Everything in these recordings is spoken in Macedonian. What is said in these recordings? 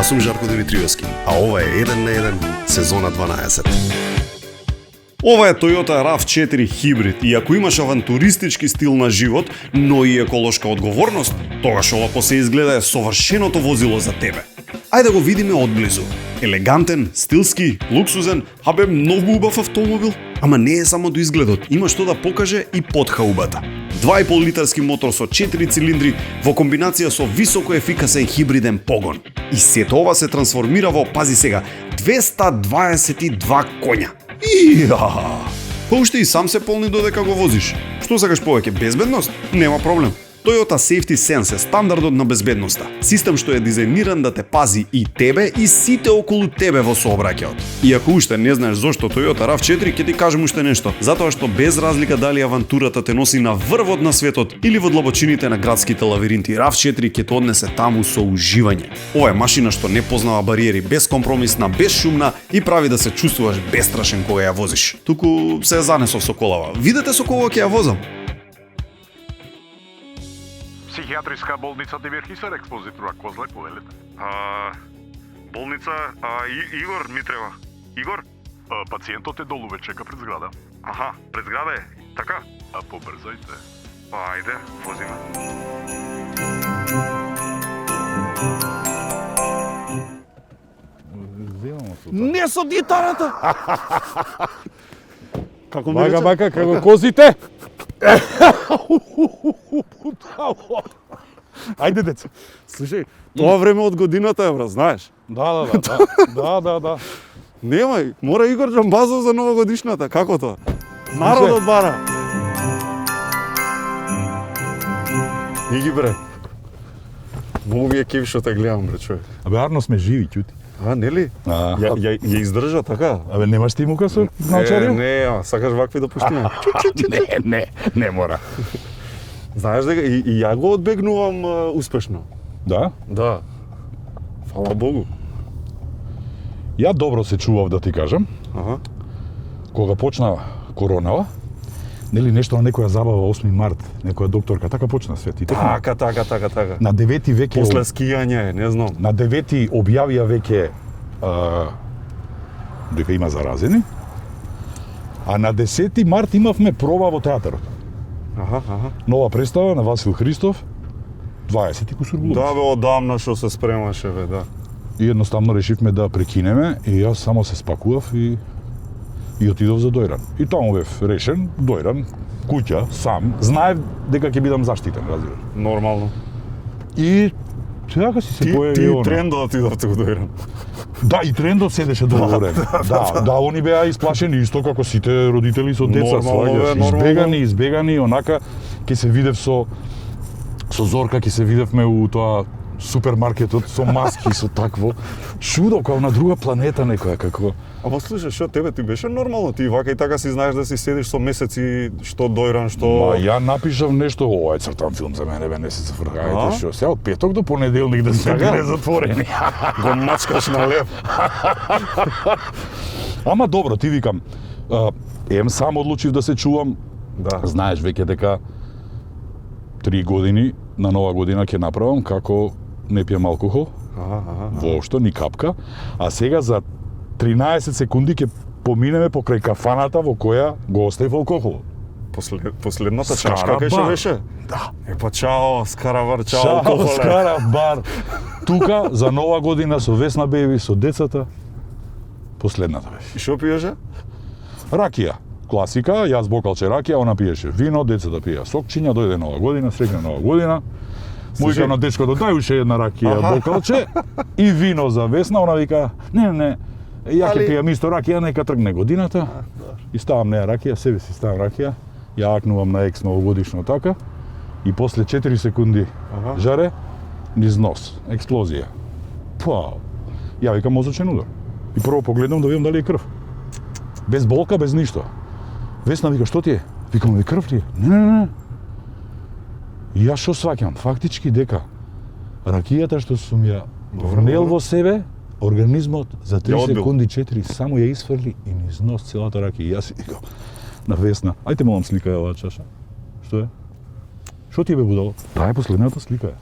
Јас сум Жарко Димитриевски, а ова е 1 на 1, сезона 12. Ова е Toyota RAV4 Hybrid и ако имаш авантуристички стил на живот, но и еколошка одговорност, тогаш ова посе изгледа е совршеното возило за тебе. Ајде да го видиме одблизу. Елегантен, стилски, луксузен, а бе многу убав автомобил. Ама не е само до изгледот, има што да покаже и под хаубата. 2,5 литарски мотор со 4 цилиндри во комбинација со високо ефикасен хибриден погон. И сето ова се трансформира во, пази сега, 222 коња. Иа! Па уште и сам се полни додека го возиш. Што сакаш повеќе, безбедност? Нема проблем. Toyota Safety Sense е стандардот на безбедноста. Систем што е дизајниран да те пази и тебе и сите околу тебе во сообраќајот. И ако уште не знаеш зошто Toyota RAV4, ќе ти кажем уште нешто. Затоа што без разлика дали авантурата те носи на врвот на светот или во длабочините на градските лавиринти, RAV4 ќе те однесе таму со уживање. Ова е машина што не познава бариери, безкомпромисна, безшумна и прави да се чувствуваш бестрашен кога ја возиш. Туку се занесов со колава. Видете со кого ќе ја возам? Психијатриска болница Демирхисар, експозитор Козле, повелете. Болница, Игор ми треба. Игор? Пациентот е долу, ве чека пред зграда. Аха, пред зграда е, така? Побрзајте. Ајде, возиме. Не со гитарата! Како Бака, како козите! Ајде, деца. Слушај, тоа време од годината е, бра, знаеш? Да. Немај, мора Игор Джамбазов за новогодишната, како тоа? Народот бара. Иги, бре. Многу ми е кеф што те гледам, бре, човек. Абе, арно сме живи, ќути. Нели? Ја издржа така? Абе, немаш ти мука со научарија? Не, сакаш вакви да пуштиме? Не мора. Знаеш дека и ја го одбегнувам успешно. Да? Да. Фала Богу. Ја добро се чував да ти кажам. Аха. Кога почна коронава, нели нешто на некоја забава 8 март, некоја докторка, така почна свет и така. Така. На 9 веќе После скијање, не знам. на 9 објавија веќе дека има заразени. А на 10 март имавме проба во театарот. Аха. Нова представа на Васил Христов, 20 кусур глумци. Да, бе, одамна што се спремаше, бе, да. И едноставно решивме да прекинеме и јас само се спакував и отидов за Дојран. И таму бев решен, Дојран, куќа, сам, знаев дека ќе бидам заштитен, разбираш. Нормално. И така си се појави Ти она. трендот отидовте го дојран. Да, и трендот седеше долу. Да, они беа исплашени исто како сите родители со деца, Нормално, бе, сваѓаш. нормално. Избегани, онака ќе се видев со Зорка, ќе се видевме у тоа супермаркетот со маски, со такво. Чудо, како на друга планета некоја, како... Ама слушай, што тебе ти беше нормално, ти вака и така си знаеш да си седиш со месеци, што дојран, што... Ма ја напишав нешто, ова е цртан филм за мене, бе, не се зафркајте, што сега од петок до понеделник да сме биле затворени. Го мачкаш на лев. Ама добро, ти викам, сам одлучив да се чувам. Да. Знаеш веќе дека 3 години на нова година ќе направам како не пијам алкохол. Воопшто, ни капка. А сега за 13 секунди ќе поминеме покрај кафаната во која го оставив алкохол. Последната Скара чашка кај што бар. беше? Да. Па чао, скаравар, чао, Чао, алкохоле. скара бар. Тука за нова година со Весна Беби, со децата. Последната беше. И што пиеше? Ракија. Класика, јас бокалче ракија, она пиеше вино, децата пија сокчиња, дојде нова година, среќна нова година. Му вика на дечкото, дај уште една ракија бокалче и вино за Весна, она вика, не, ја ќе пијам исто ракија, нека тргне годината. И ставам неа ракија, себе си ставам ракија, ја акнувам на екс новогодишно така и после 4 секунди жаре, низ нос, експлозија. Па, ја викам мозочен удар. И прво погледнам да видам дали е крв. Без болка, без ништо. Весна вика, што ти е? Викам, крв ти е? Не. И јас што сваќам? Фактички дека ракијата што сум ја внел во себе, организмот за 3 секунди 4 само ја изфрли и низ нос целата ракија. Јас викам на Весна, ајте молам слика ја оваа чаша. Што е? Што ти е бе будало? Таа е последната слика.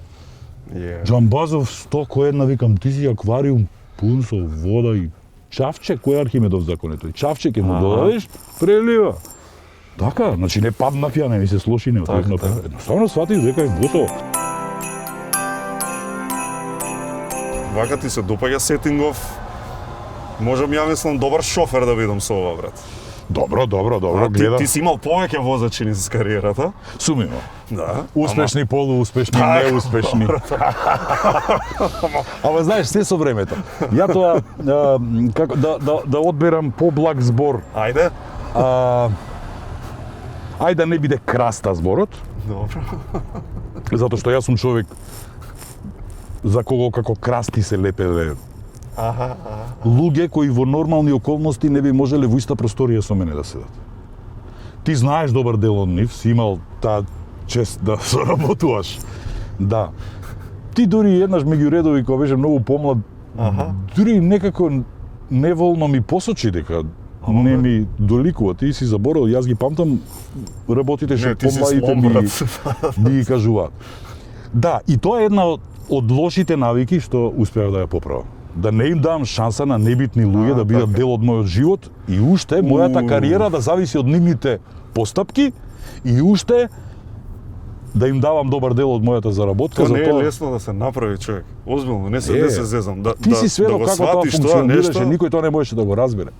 Џамбазов 100 кој една викам, ти си аквариум пун со вода и чавче, кој е Архимедов законето? И чавче ке му додадеш, прелива. Така, значи не паднав ја, не ми се слоши, не отивна. Едноставно сватив дека е готово. Вака ти се допаѓа сетингов. Можам ја мислам добар шофер да бидам со ова, брат. Добро, Ти гледам. си имал повеќе возачи низ кариерата. Сум имал. Да. Успешни, полууспешни, неуспешни. Ама знаеш, се со времето. Ја тоа, како, да одберам поблаг збор. Ајде. Ајде да не биде краста зборот, Добро. затоа што јас сум човек за кого како красти се лепеле луѓе кои во нормални околности не би можеле во иста просторија со мене да седат. Ти знаеш добар дел од нив, си имал таа чест да соработуваш. Да. Ти дури еднаш меѓу редови кога беше многу помлад, дури некако неволно ми посочи дека не ми доликува. Ти си заборал, јас ги памтам работите што помладите ми ги кажуваат. Да, и тоа е една од лошите навики што успеав да ја поправам. Да не им дам шанса на небитни луѓе да бидат дел од мојот живот и уште мојата кариера да зависи од нивните постапки и уште да им давам добар дел од мојата заработка. Тоа не е лесно да се направи, човек. Озбилно, не се зезам. Ти си сведок како тоа функционираше, никој тоа не можеше да го разбере.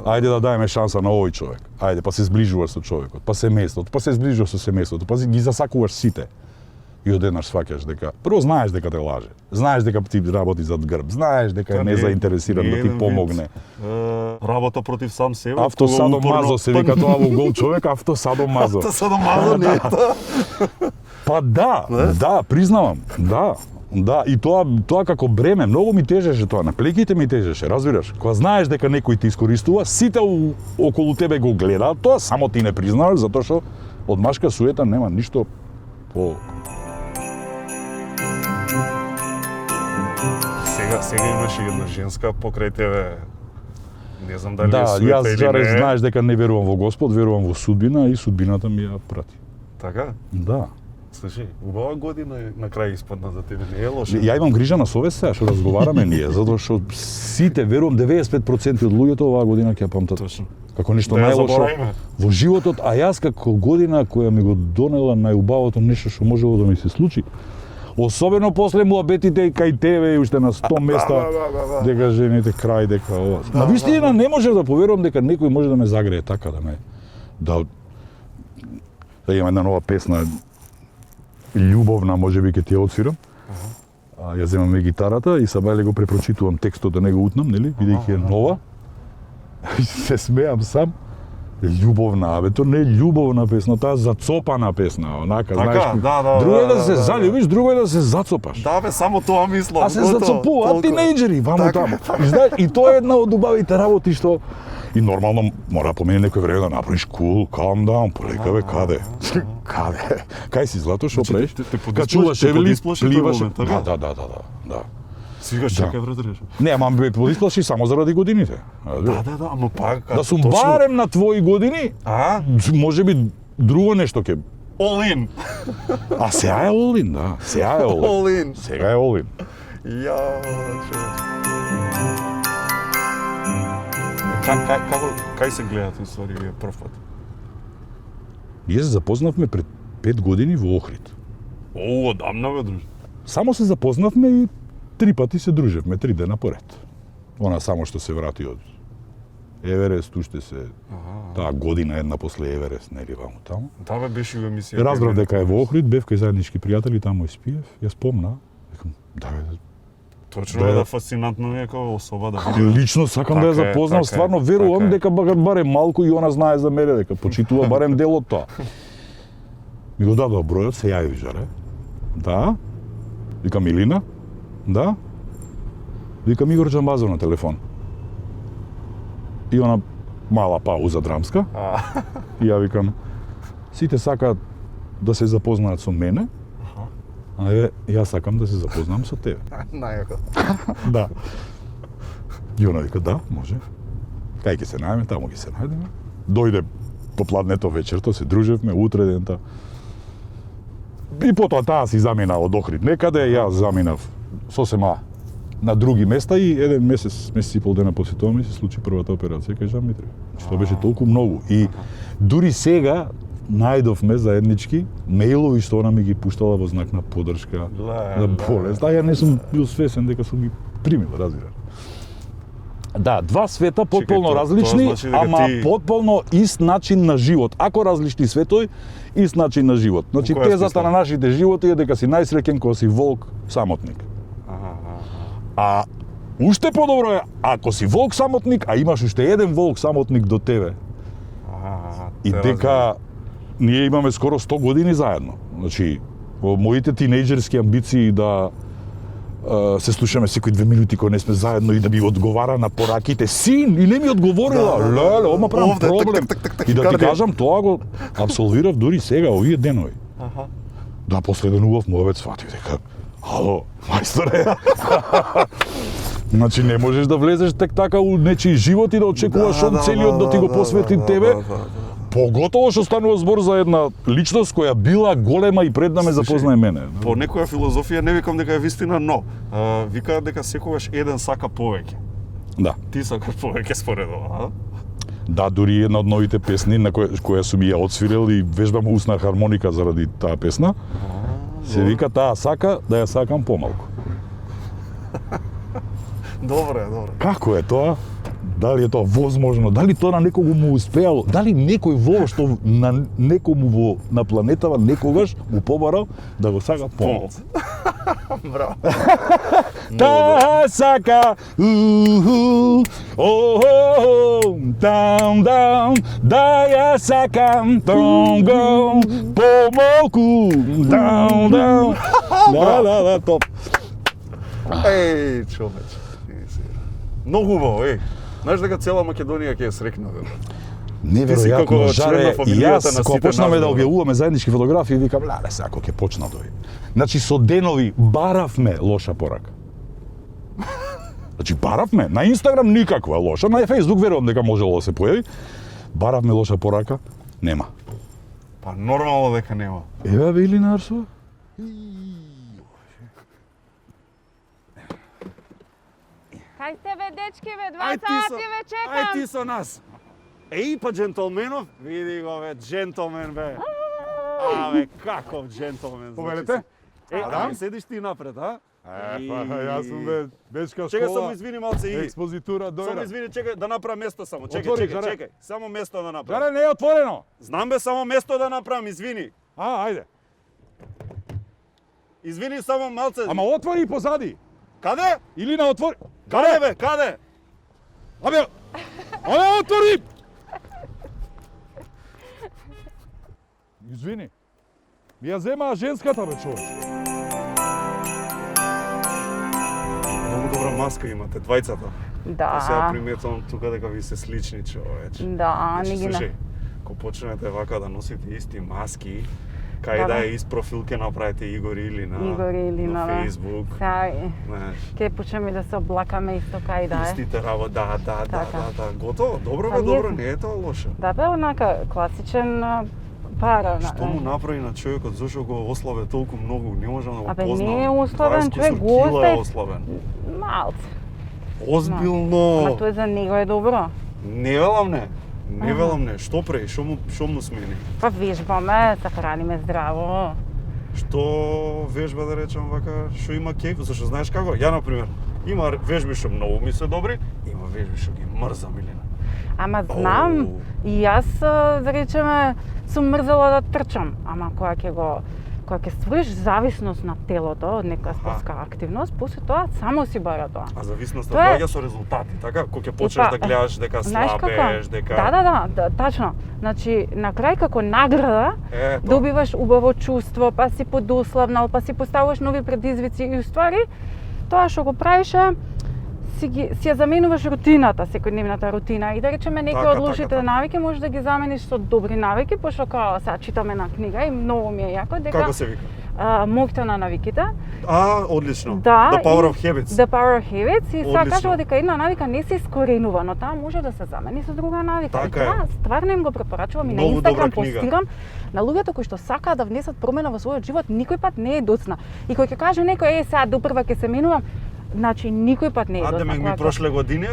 Ајде да даеме шанса на овој човек. Ајде, па се зближуваш со човекот, па семејството, па се зближуваш со семејството, па ги засакуваш сите. И одеднаш сваќаш дека прво знаеш дека те лаже. Знаеш дека ти работи зад грб, знаеш дека е незаинтересиран да ти помогне. Работа против сам себе. Автосадомазо се вика тоа во гол човек, автосадомазо. Автосадомазо не е тоа. Па да, признавам. Да, и тоа како бреме, многу ми тежеше тоа, на плеките ми тежеше, разбираш? Кога знаеш дека некој те искористува, сите околу тебе го гледаат тоа, само ти не признаваш, затоа што од машка суета нема ништо по... Сега имаше една женска покрај тебе. Не знам дали да, е суета јас или жаре не. знаеш дека не верувам во Господ, верувам во судбина и судбината ми ја прати. Така? Да. Слушај, убава година на крај испадна за тебе, не е лошо. Ја имам грижа на совест сега што разговараме ние, затоа што сите верувам 95% од луѓето оваа година ќе ја памтат. Точно. Како нешто Да ја најлошо заборавиме. во животот, а јас како година која ми го донела најубавото нешто што можело да ми се случи. Особено после муабетите и кај тебе и уште на 100 места дека жените крај, дека ова. На вистина не можев да поверувам дека некој може да ме загрее така, да имам една нова песна љубовна, можеби ќе ти ја отсвирам. Ја земам гитарата и сабајле го препрочитувам текстот да не го утнам, нели, бидејќи е нова. И се смеам сам. Љубовна, тоа не е љубовна песна, тоа е зацопана песна, онака, Така, знаеш. да, Друго е да се да. заљубиш, друго е да се зацопаш. Да бе, само тоа мислам. А се зацопуваат тинејџери, ваму таму. И знаеш, и тоа е една од убавите работи што и нормално мора да помине некој време да направиш cool, calm down, полека бе, каде? Каде? Кај си злато, што правиш? Качуваш евли, пливаш. Да. Сега чекај вратареш. Не, ама ме подисплаши само заради годините. Да, ама пак Да сум барем на твои години, може би друго нешто ќе. All in. А сега е all in, да. Сега е all in. All in. Сега е all in. Ја, Кај се гледат историја вие прв пат? Ние се запознавме пред 5 години во Охрид. О, одамна бе, друже. Само се запознавме и 3 пати се дружевме, 3 дена поред. Она само што се врати од Еверест, уште се таа година една после Еверест, нели ваму таму. Да бе, беше во емисија. Разбрав дека е во Охрид, бев кај заеднички пријатели, таму испиев, ја спомна. Викам, да бе, Точно е да фасцинантно ми е како особа да види. лично сакам да ја Така е, запознам, така е, стварно верувам така е. дека барем малку и она знае за мене, дека почитува барем дел од тоа. Ми го дадоа бројот, се јави жаре. Да. Викам Илина. Да. Викам Игор Џамбазов на телефон. И она мала пауза драмска. И ја викам, сите сакаат да се запознаат со мене, а јас сакам да се запознам со тебе. Најако. Да. И она вика, да, може. Кај ќе се најдеме, таму ќе се најдеме. Дојде попладнето вечерто, се дружевме, утре дента. И потоа таа си замина од Охрид некаде, јас заминав сосема на други места и еден месец и пол дена после тоа ми се случи првата операција кај Жан Митрев. Значи, тоа беше толку многу и дури сега најдовме заеднички мејлови што она ми ги пуштала во знак на поддршка на болест. Да, ја не сум бил свесен дека сум ги примил, разбираш. Да, два света потполно Чекај, различни, тоа значи дека ама ти- потполно ист начин на живот. Ако различни светови, ист начин на живот. Значи Во која тезата смисла? на нашите животи е дека си најсреќен кога си волк самотник. А уште подобро е ако си волк самотник, а имаш уште еден волк самотник до тебе. И дека ние имаме скоро 100 години заедно. Значи, во моите тинејџерски амбиции да се слушаме секои 2 минути кога не сме заедно и да ми одговара на пораките. Син, и не ми одговорила. Леле, ома правам Овде, проблем. И да ти карди. кажам, тоа го абсолвирав дури сега, овие денови. Да, после еден убав мовец фатив дека ало, мајсторе. Значи не можеш да влезеш тек така у нечии живот и да очекуваш он целиот да ти го посвети тебе. Поготово што станува збор за една личност која била голема и пред да ме запознае мене. По некоја филозофија не викам дека е вистина, но викаат дека секогаш еден сака повеќе. Да. Ти сакаш повеќе според ова, а? Да, дури една од новите песни на која сум и ја отсвирел и вежбам усна хармоника заради таа песна. Се вика таа сака да ја сакам помалку. Добре. Како е тоа? Дали е тоа возможно? Дали тоа на некого му успеало? Дали некој воопшто на некому на планетава некогаш му побарал да го сака помалку? Браво. Таа сака, даун, да ја сакам, го, помалку, даун. Да, топ. Еј, човече. Многу убаво, Знаеш дека цела Македонија ќе е срекна, бе. Неверојатно, како член жаре, на и фамилијата јас, на кога сите почнаме нас, да бе. објавуваме заеднички фотографии, викам, леле, сега ќе почнат овие. Значи, со денови баравме лоша порака. Значи, баравме, на Инстаграм никаква лоша, на Фејсбук верувам дека можело да се појави. Баравме лоша порака, нема. Па нормално дека нема. Еве бе Илина Арсова. Кај сте бе, дечки бе, 2 сати ве чекам. со нас. Еј, па джентълменов, види го бе, джентълмен бе. Абе, каков джентълмен. Повелете? Да, седиш ти напред, а? јас сум бе бешка Чекај, само извини малце и. експозитура Само извини, чекај да направам место само. Отвори, Жаре. Чекај. Само место да направам. Жаре, не е отворено. Знам бе, само место да направам, извини. Ајде. Извини само малце. Ама отвори и позади. Каде? Илина, отвори. Каде бе? Каде? Абе, отвори! Извини. Ми ја земаа женската, бе, човек. Многу добра маска имате, двајцата. Да. Сега приметувам тука дека ви се слични, човече. Да, не ги Слушај, кога почнете вака да носите исти маски, кај Да, да да. е из профил ке направите Игор или на Игор или на на Facebook. Сега Знаеш, ќе почнеме да се облакаме исто кај да е. истите работи, да, Така. готово, добро Па бе, ние добро, сме. не е тоа лошо. Да бе, онака класичен пара. Што му направи на човекот, зашо го ослабе толку многу, не можам да го Абе, познам. не е ослабен 20 човек, кусур го кила е остави- ослабен. Малце. Озбилно. Ама тој за него е добро. Не велам не. Не велам не. Што прави? Што му смени? Па вежбаме, се храниме здраво. Што вежба да речам вака, што има кејф, зашто знаеш како? Ја на пример, има вежби што многу ми се добри, има вежби што ги мрзам или не. Ама знам, и јас, да речеме, сум мрзела да трчам. Ама кога ќе створиш зависност на телото од некоја спортска активност, после тоа само си бара тоа. А зависноста Тоа е- доаѓа со резултати, така? Кога ќе почнеш да гледаш дека знаеш како? слабеш, дека Да, тачно. Значи, на крај како награда, Ето. добиваш убаво чувство, па си подославнал, па си поставуваш нови предизвици и уствари, тоа што го правиш е си ја заменуваш рутината, секојдневната рутина и да речеме некои Така, од така, лошите така. навики може да ги замениш со добри навики, пошто као сега читаме на книга и многу ми е јако дека како се вика? моќта на навиките. Одлично. Да, The Power of Habits. The Power of Habits и сега Одлично. кажува дека една навика не се искоренува, но таа може да се замени со друга навика. Така и е. тоа стварно им го препорачувам и на Многу добра Инстаграм книга. постирам на луѓето кои што сакаат да внесат промена во својот живот, никој пат не е доцна. И кој ќе каже некој сега допрва ќе се менувам, значи никој пат не е доцна. Адеме ми Кога- прошле години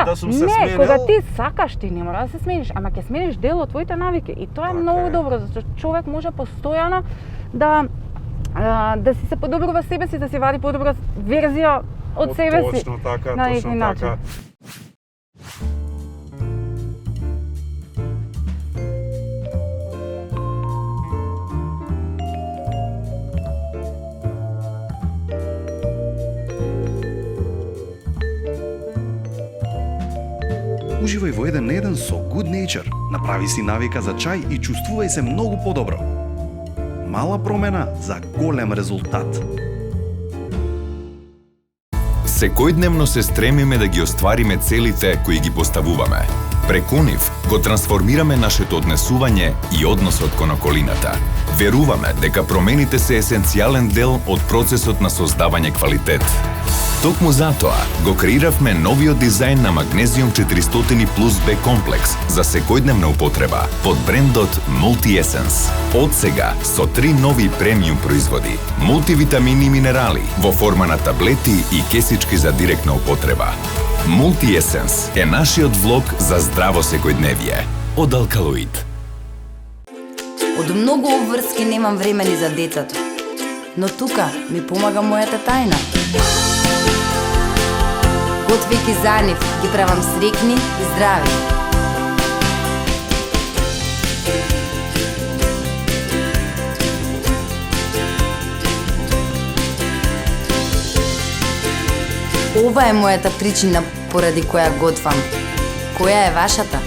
Да сум се не, сменил. кога ти сакаш, ти не мора да се смениш, ама ќе смениш дел од твоите навики. И тоа е Така многу е. добро, зашто човек може постојано да си се подобрува себе си, да си вади подобра верзија од себе си. Точно така, на точно некој начин. така. Уживај во 1 на 1 со Good Nature. Направи си навика за чај и чувствувај се многу подобро. Мала промена за голем резултат. Секојдневно се стремиме да ги оствариме целите кои ги поставуваме. Преку нив го трансформираме нашето однесување и односот кон околината. Веруваме дека промените се есенцијален дел од процесот на создавање квалитет. Токму затоа го креиравме новиот дизајн на Magnesium 400 Plus B комплекс за секојдневна употреба под брендот Multi Essence. Од сега со 3 нови премиум производи, мултивитамини и минерали во форма на таблети и кесички за директна употреба. Multi Essence е нашиот влог за здраво секојдневие од Алкалоид. Од многу обврски немам време ни за децата. Но тука ми помага мојата тајна. Готвејќи за нив, ги правам срекни и здрави. Ова е мојата причина поради која готвам. Која е вашата?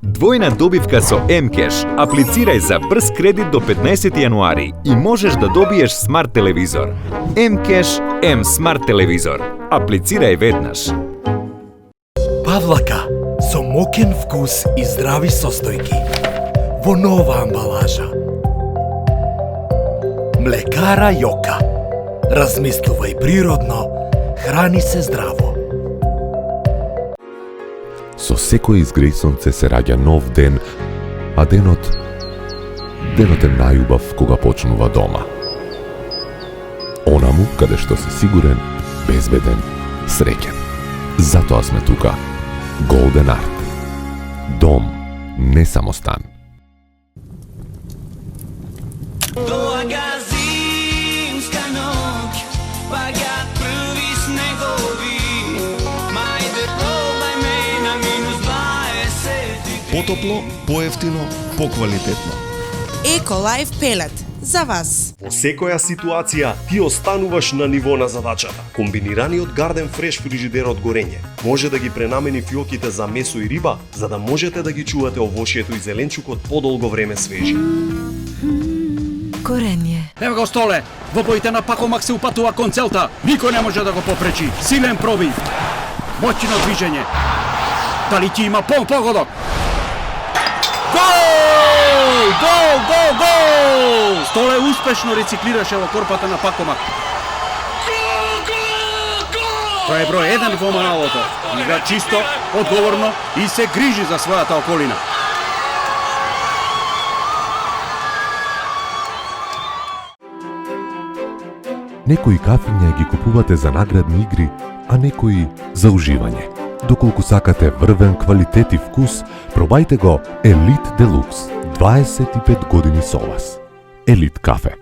Двојна добивка со М-Кеш. Аплицирај за брз кредит до 15 јануари и можеш да добиеш смарт телевизор. М-Кеш, М смарт телевизор. Аплицирај веднаш. Павлака со мокен вкус и здрави состојки во нова амбалажа. Млекара Јока. Размислувај природно, храни се здраво. Со секој изгреј сонце се раѓа нов ден, а денот е најубав кога почнува дома. Онаму каде што си сигурен, безбеден, среќен. Затоа сме тука. Golden Art. Дом, не само стан. Doaga zimska noć, pagat prvi snegovi, majde probaj me na -20. Потопло, поевтино, поквалитетно. Еко Лайф пелет за вас. Во секоја ситуација ти остануваш на ниво на задачата. Комбинираниот Garden Fresh фрижидер од горење може да ги пренамени фиоките за месо и риба, за да можете да ги чувате овошјето и зеленчукот подолго време свежи. Корење. Ево го Столе, во боите на Пакомак се упатува кон целта. Никој не може да го попречи. Силен пробив. Моќно движење. Дали ти има погодок? Гол! Гол, гол, гол! Столе успешно рециклираше во корпата на Пакомак. Тоа е број 1 во малото. Игра чисто, одговорно и се грижи за својата околина. Некои кафиња ги купувате за наградни игри, а некои за уживање. Доколку сакате врвен квалитет и вкус, пробајте го Elite Deluxe. 25 години со вас. Елит кафе.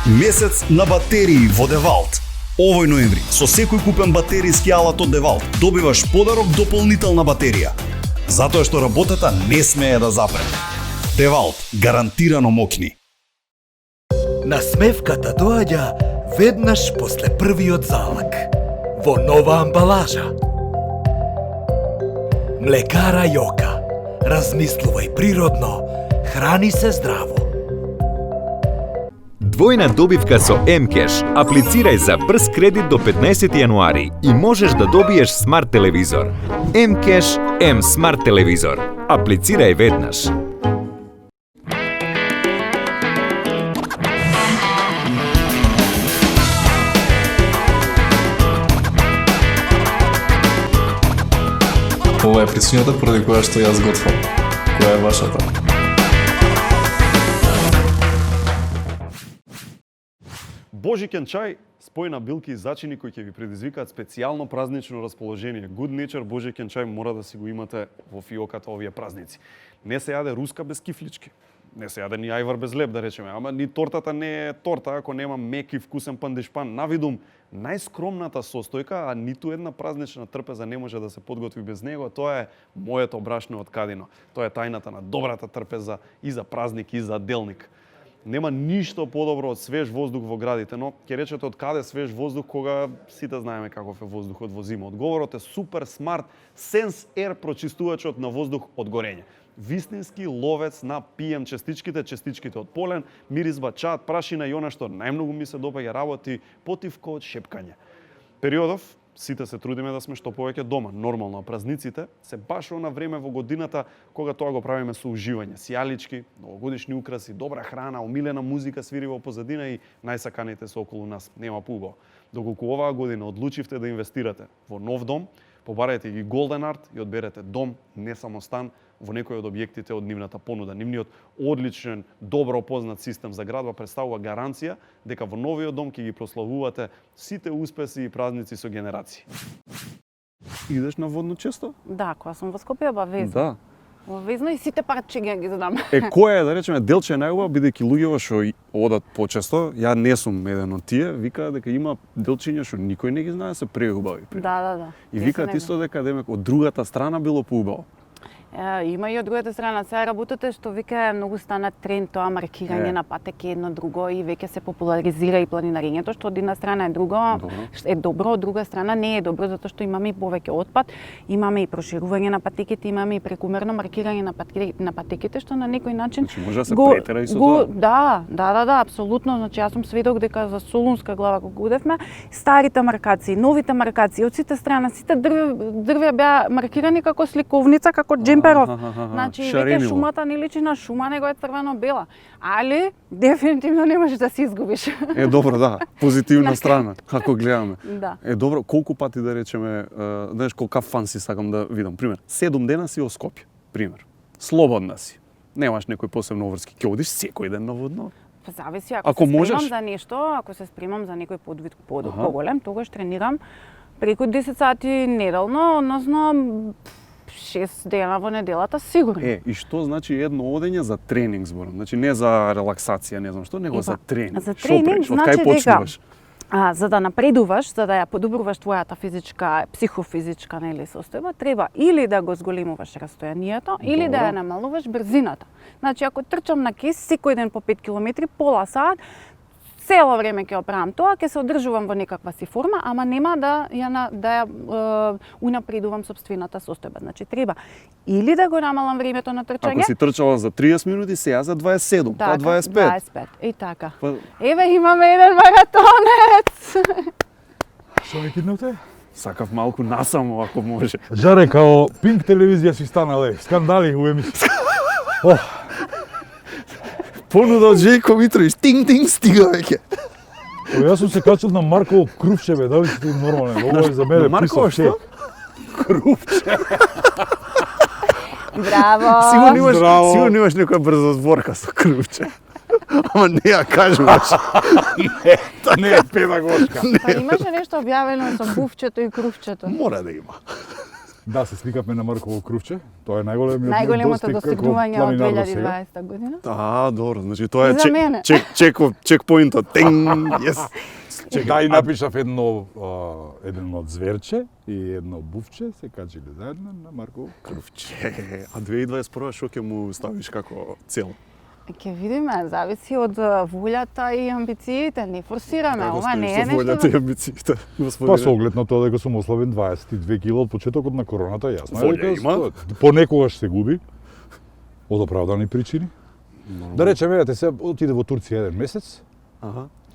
Месец на батерии во Девалт. Овој ноември, со секој купен батеријски алат од Девалт, добиваш подарок дополнителна батерија. Затоа што работата не смее да запре. Девалт, гарантирано мокни. Насмевката доаѓа веднаш после првиот залак. Во нова амбалажа. Млекара Јока. Размислувај природно, храни се здраво. Двојна добивка со М-Кеш. Аплицирај за брз кредит до 15 јануари и можеш да добиеш смарт телевизор. М-Кеш, М смарт телевизор. Аплицирај веднаш. ова е причината поради која што јас готвам. Која е вашата? Божиќен чај, спој на билки и зачини кои ќе ви предизвикаат специјално празнично расположение. Good nature божиќен чај мора да си го имате во фиоката овие празници. Не се јаде руска без кифлички. Не се јаде ни ајвар без леб, да речеме, ама ни тортата не е торта ако нема мек и вкусен пандишпан. Навидум, најскромната состојка, а ниту една празнична трпеза не може да се подготви без него, тоа е моето брашно од Кадино. Тоа е тајната на добрата трпеза и за празник и за делник. Нема ништо подобро од свеж воздух во градите, но ќе речете од каде свеж воздух кога сите знаеме каков е воздухот во зима. Одговорот е Супер Смарт Sense Air прочистувачот на воздух од горење. Вистински ловец на PM честичките од полен, миризба, чад, прашина и она што најмногу ми се допаѓа работи потивко од шепкање. Периодов сите се трудиме да сме што повеќе дома. Нормално, празниците се баш на време во годината кога тоа го правиме со уживање. Сијалички, новогодишни украси, добра храна, омилена музика свири во позадина и најсаканите се околу нас. Нема пуго. Доколку оваа година одлучивте да инвестирате во нов дом, побарајте ги Golden Art и одберете дом, не само стан, во некој од објектите од нивната понуда. Нивниот одличен, добро познат систем за градба представува гаранција дека во новиот дом ќе ги прославувате сите успеси и празници со генерации. Идеш на водно често? Да, кога сум во Скопје, везно. Да. Везно и сите парчиња ги знам. Кој е, да речеме, делче најубав, бидејќи луѓето што одат почесто, ја не сум еден од тие, викаат дека има делчиња што никој не ги знае, се преубави. Да. И викаат исто дека од другата страна било поубаво. Има и од другата страна. Сега работите што вика многу стана тренд тоа маркирање на патеки едно друго и веќе се популаризира и планинарењето, што од една страна е добро, од друга страна не е добро затоа што имаме и повеќе отпад, имаме и проширување на патеките, имаме и прекумерно маркирање на патеките што на некој начин може да се претера и со тоа. Да, апсолутно. Значи јас сум сведок дека за Солунска глава кога одевме, старите маркации, новите маркации од сите страна, сите дрвја беа маркирани како сликовница, како джемперов. Значи, веќе шумата не личи на шума, него е црвено-бела. Али, дефинитивно не можеш да се изгубиш. Добро, да. Позитивна страна, ако гледаме. Да. Добро, колку пати да речеме, знаеш колка фан си сакам да видам. Пример, 7 дена си во Скопје, пример. Слободна си. Немаш некој посебно врски. Ќе одиш секој ден на водно? Зависи, ако се спремам за нешто, ако се спремам за некој подвид поголем, тогаш тренирам преку 10 сати неделно, односно 6 дена во неделата сигурно. И што значи едно одење за тренинг зборам? Значи не за релаксација, не знам што, него за тренинг. За тренинг значи дека за да напредуваш, за да ја подобруваш твојата физичка, психофизичка состојба, треба или да го зголемуваш растојанието, или да ја намалуваш брзината. Значи ако трчам на кес секој ден по 5 километри, пола сат, цело време ќе оправам тоа, ќе се одржувам во некаква си форма, ама нема да ја унапредувам собствената состојба. Значи треба или да го намалам времето на трчање. Ако си трчала за 30 минути, сега за 27, па 25. 25. И така. Еве имаме еден маратонец. Што е киднавте? Сакав малку насамо ако може. Жаре, као Пинк телевизија си станале, скандали у емисија. Понуда од Жејко Митровиќ, тинг, стига веќе. Јас сум се качил на Марково крувче, бе, дали сте нормален? Ова е за мене Марково што? Крувче. Браво! Сигурно имаш некоја брза зборка со крувче. Ама не ја кажуваш. Не е педагошка. Па имаше нешто објавено со бувчето и крувчето. Мора да има. Да, се сликавме на Марково крувче. Тоа е најголемото достигнување од 2020 година. Добро, значи тоа е чекпоинтот. Yes. Да, и напишав едно зверче и едно бувче, се качиле заедно на Марково крувче. А 2021 што ќе му ставиш како цел? Ќе видиме, зависи од волјата и амбициите, не форсираме, ова не е нешто. Волјата и амбициите. Па со оглед на тоа дека сум ослабен 22 кила од почетокот на короната, јасно е дека има. Понекогаш се губи од оправдани причини. Да речеме, те се отиде во Турција еден месец.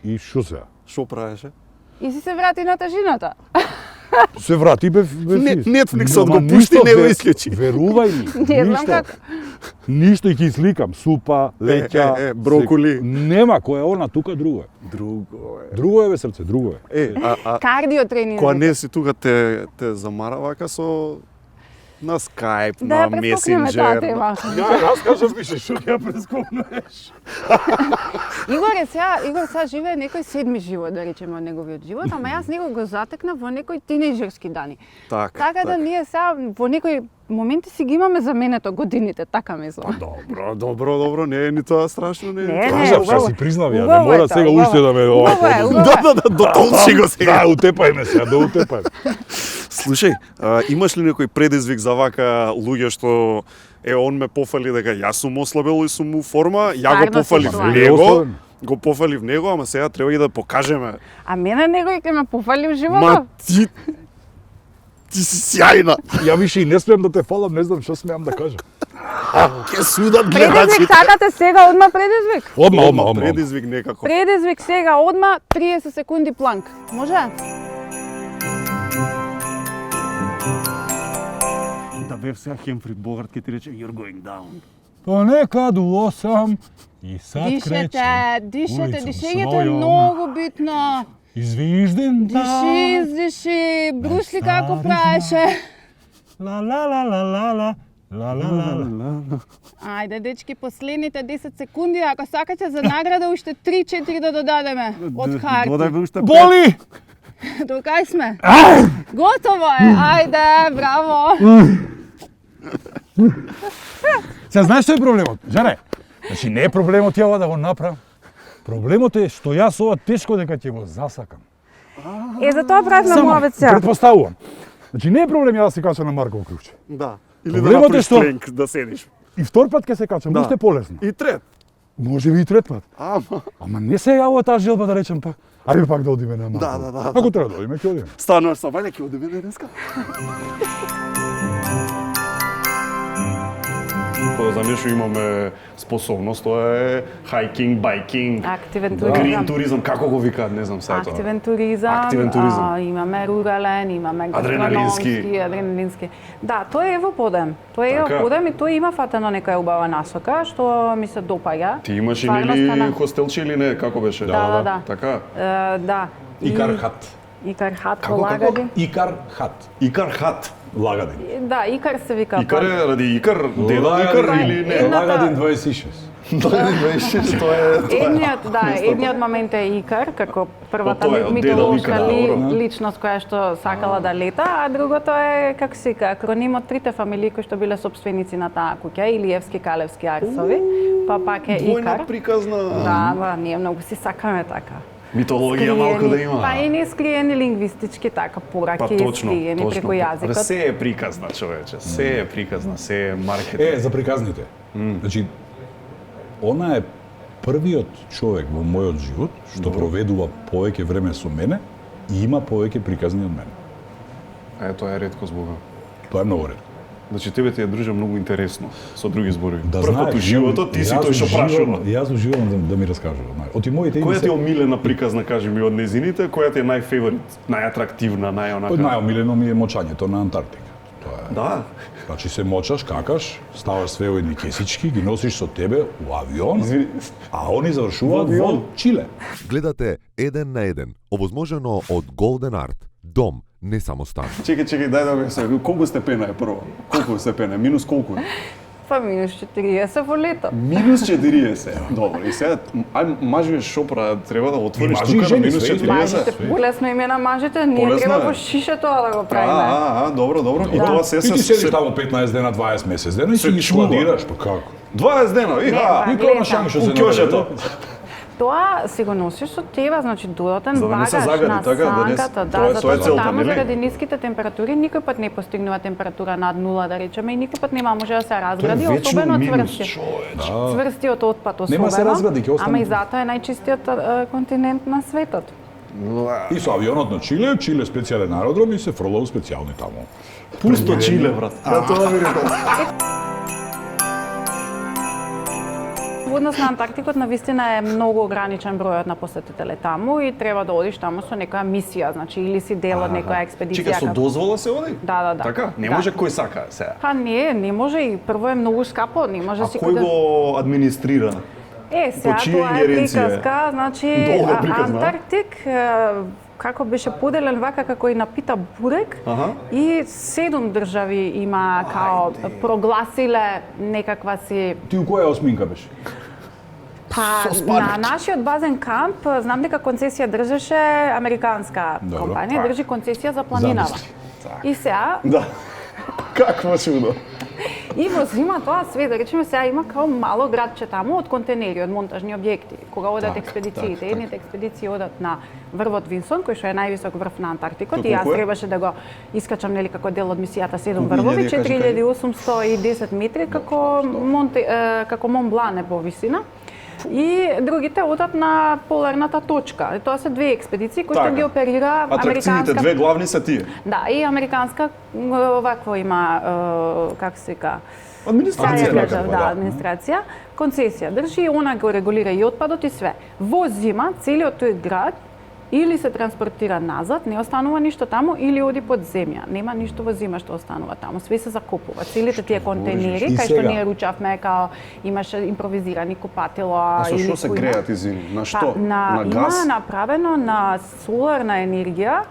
И шо се? Шо правеше? И си се врати на тежината. Се врати бе Netflixот го пушти, не го исклучи. Верувај ми. Не знам како. Ништо и ќе сликам, супа, леќа, броколи. Нема кој е она, тука друго е. Друго е бе срце, друго е. Кардио тренинг. Кога не си тука те замара вака со На Skype, Да ја на прескокнеме таа Messenger. тема. Аз кажав више, што ќе ја прескокнеш. Игор сега живее некој седми живот, да речеме, од неговиот живот, ама јас него го затекнав во некои тинејџерски дани. Така да ние сега во некои моменти си ги имаме заменето годините, така мислам. Добро, не е ни тоа страшно, не е. Кажав што си признав ја, не мора сега уште да ме овако. Дотолчи го сега. Да, утепајме сега, да утепајме. Слушај, имаш ли некој предизвик за вака луѓе што он ме пофали дека јас сум ослабел и сум у форма, ја го пофалив него, ама сега треба и да покажеме. А мене некој ќе ме пофали во животот? Ма ти си сјајна. Ја више и не смеам да те фалам, не знам што смеам да кажам. Ке судат гледачите. Предизвик сакате сега, одма предизвик? Одма. Предизвик некако. Предизвик сега, одма 30 секунди планк. Може? Да бев сега Хемфрид Богарт ке ти рече you're going down. Понекад у 8 и сад Дишете, дишењето е многу битно. Извижден Диши, Брусли како правеше. Ла. Ајде, дечки, последните 10 секунди, ако сакате за награда, уште 3-4 да додадеме од карти. Додај уште Боли! До кај сме? Готово е, ајде, браво! Сега знаеш што е проблемот? Жаре, значи не е проблемот ја да го направам. Проблемот е што јас ова тешко дека ќе го засакам. Затоа правиме муавет сега. Предпоставувам. Значи не е проблем ја да се качам на Марково клуче. Да. Или Проблемот да направиш што тренк, да седиш. И втор пат ќе се качам, уште полесно. И трет. Може би и трет пат. Ама не се јавува таа желба да речем пак. Ајде пак да одиме на Марково. Да. Ако треба да одиме, ќе одиме. Стануваш со Вања, ќе одиме денеска. За нешто имаме способност, тоа е хайкинг, байкинг, активен туризам. грин туризам, како го викаат, не знам сега тоа. Активен туризам. Имаме рурален, имаме адреналински. Да, тоа е во подем. Тоа е во подем и тоа има фатено некоја убава насока што ми се допаѓа. Ти имаш и нели хостелче или не, како беше? Да. Така. Да. Икархат во Лагадин. Икархат. Лагадин. Да, Икар се вика. Икар е ради Икар, деда Икар или не? Лагадин 26. Едниот момент е Икар, како првата митолошка личност која што сакала да лета, а другото е, како се вика, акроним од трите фамилии кои што биле собственици на таа куќа, Илиевски, Калевски, Арсови, па пак е Икар. Двојна приказна. Да, ние многу си сакаме така. Митологија малку да има. Па и не скриени лингвистички така пораки, скриени преку јазикот. Се е приказна, човече, се е приказна, се е маркетинг. За приказните. Значи, она е првиот човек во мојот живот што проведува повеќе време со мене и има повеќе приказни од мене. Тоа е ретко збога. Тоа е многу ретко. Значи тебе ти ја дружа многу интересно, со други зборови. Да првпат у животот ти си тој што прашува. Јас уживам да ми раскажува. Од моите која ти е омилена приказна, кажи ми, од незините, која ти е најфеворит, најатрактивна, најонака? Најомилено ми е мочањето на Антарктика. Тоа е. Да. Значи се мочаш, какаш, ставаш све во едни кесички, ги носиш со тебе у авион, а они завршуваат во Чиле. Гледате 1 на 1, овозможено од Golden Art. Дом, не само стан. Чекај, дај да ме се. Колку степена е прво? Колку степена? Минус колку? Па минус 40 во лето. Минус 40. Добро, и сега мажите шопра треба да отвориш тука на минус 40. Мажите полесно име на мажите, ние треба во шише тоа да го правиме. Добро. И тоа се ти седиш таму 15 дена, 20 месец дена и си ги складираш, па како? 20 дена, и кој шанс што се најде? Тоа си го носиш со тебе, значи додатен багаж на сангата, затоа таму заради ниските температури никој пат не постигнува температура над 0, да речеме, и никој пат нема може да се разгради, особено цврсти. Цврстиот отпад особено, ама и затоа е најчистиот континент на светот. И со авионот на Чиле специјален аеродром и се фрлау специјални таму. Пусто Чиле, брат. Тоа ми Во однос на Антарктикот навистина е многу ограничен бројот на посетители таму и треба да одиш таму со некоја мисија, значи или си дел од некоја експедиција. Чека, со дозвола се оди? Да. Така? Не може кој сака сега? Па не може и прво е многу скапо, не може си. А кој го администрира? Сега тоа е приказка, значи Антарктик како беше поделен вака како и на Пита Бурек и 7 држави има као прогласиле некаква си. Ти у која осминка беше? Па на нашиот базен камп знам дека концесија држеше американска компанија, држи концесија за планинава. И сега Да. Какво чудо. И во зима тоа све, да речеме сега има као мало градче таму од контейнери, од монтажни објекти. Кога одат експедициите, едните експедиции одат на врвот Винсон, кој што е највисок врв на Антарктикот, и јас требаше да го искачам нели како дел од мисијата 7 врвови, 4810 метри како Мон Блан е по висина. И другите одат на поларната точка. Тоа се две експедиции кои што ги оперира американска. Атракциите две главни се тие. Да, и американска вакво има како се вика администрација. Да, администрација. Концесија држи и она го регулира и отпадот и све. Во зима целиот тој град или се транспортира назад, не останува ништо таму, или оди под земја. Нема ништо во зима што останува таму, све се закупува. Целите тие контейнери, кај што ние ручавме, као имаше импровизирани купатила. А со што се греат, извини? На што? На газ? Има направено на соларна енергија,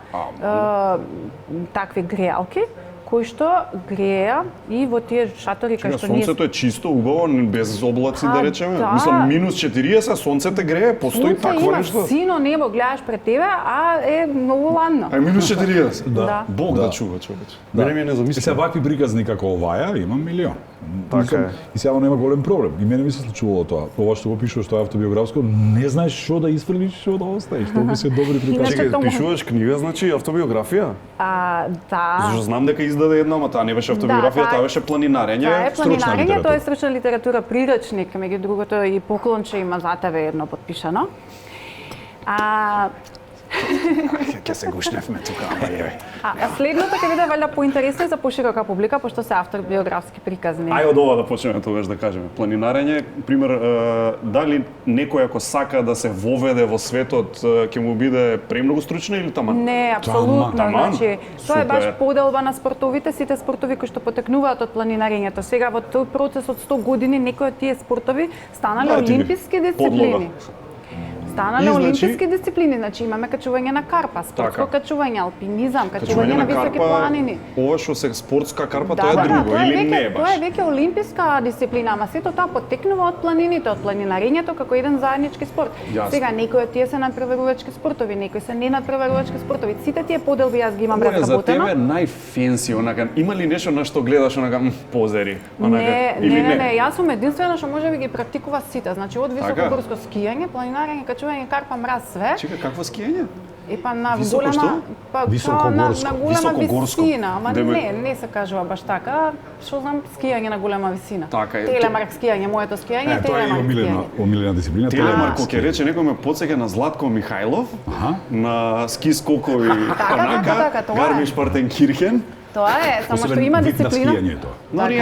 такви греалки, кои што греа и во тие шатори кај што ние... Сонцето е чисто, убаво, без облаци, да речеме. Мислам, минус 40, сонцето грее, постои такво нешто. Сонце има сино небо, гледаш пред тебе, а е многу ладно. А минус 40? Да. Бог да чува, човече. Мене ми е незамислено. Сега вакви приказни како оваја имам милион. Така е. И сега нема голем проблем. И мене ми се случувало тоа. Ова што го пишуваш тоа автобиографско, не знаеш што да испрлиш, што да оставиш. Тоа би се добри приказни. Чекај, пишуваш книга, значи автобиографија? Да. Зашто знам дека издаде една, ама таа не беше автобиографија, таа беше планинарење, стручна литература. Тоа е стручна литература, прирачник, меѓу другото и поклонче има за тебе едно подпишано. Ќе се гушневме тука, А следното ќе биде валја поинтересно за поширока публика, пошто се автобиографски приказни. Ај од ова да почнеме тогаш да кажеме. Планинарење, пример, дали некој ако сака да се воведе во светот, ќе му биде премногу стручна или таман? Не, апсолутно. Значи, тоа е баш поделба на спортовите, сите спортови кои што потекнуваат од планинарењето. Сега во тој процес од 100 години некои од тие спортови станале олимписки дисциплини. Станале олимписки дисциплини, значи имаме качување на карпа, спортско качување, алпинизам, качување на високи планини. Ова што се спортска карпа, тоа е друго или не баш? Тоа е веќе олимписка дисциплина, ама сето тоа потекнува од планините, од планинарењето како еден заеднички спорт. Сега некои од тие се надпреварувачки спортови, некои се не надпреварувачки спортови. Сите тие поделби јас ги имам разработено. За тебе најфенси, онака, има ли нешто на што гледаш онака позери? Не, јас сум единствена што може би ги практикува сите. Значи од високогорско скијање, планинарење, качување карпа, мраз, све. Чека, какво скијање? На голема, на голема висина, ама не се кажува баш така, што знам скијање на голема висина. Телемарк скијање, моето скијање, телемарк скијање. Омилена дисциплина. Телемарк, ќе рече некој ме потсеќа на Златко Михајлов, на ски скокови, онака, Гармиш-Партенкирхен. Тоа е, само што има дисциплина.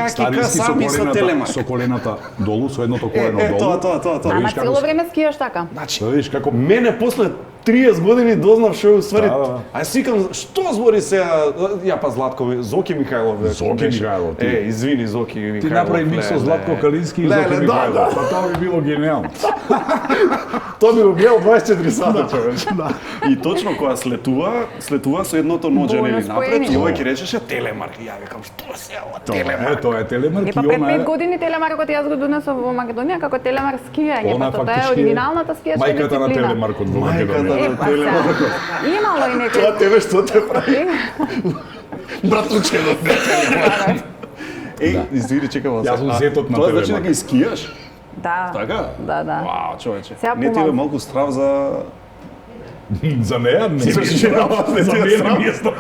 Сами со телемарк. Со колената долу, со едното колено долу. Тоа. Ама цело време скијаш така. Значи, како мене после 30 години дознав што е уствари. А си викам, што збори сега? Ја па Златко, Зоки Михајлов. Зоки Михајлов. Извини, Зоки Михајлов. Ти направи микс со Златко Калински и Зоки Михајлов. Па тоа би било гениално. Тоа би го гледал 24 сата, човече. И точно кога слетува со едното ноџе нели напред и овој ќе речеше телемарк. Ја викам, што се ова телемарк? Тоа е телемарк и она е. Пред 5 години телемаркот јас го донесов во Македонија како телемарк скијање, па тоа е оригиналната скијачка дисциплина. Мајката на телемаркот во Македонија. Имало и некој. Тоа тебе што те прави? Братуче. Извини, чекам. Јас сум зетот на телемарк. Тоа значи дека и скијаш? Да. Така? Да. Вау, човече. Не ти е малку страв за... За неа? Не. За неа не е страв.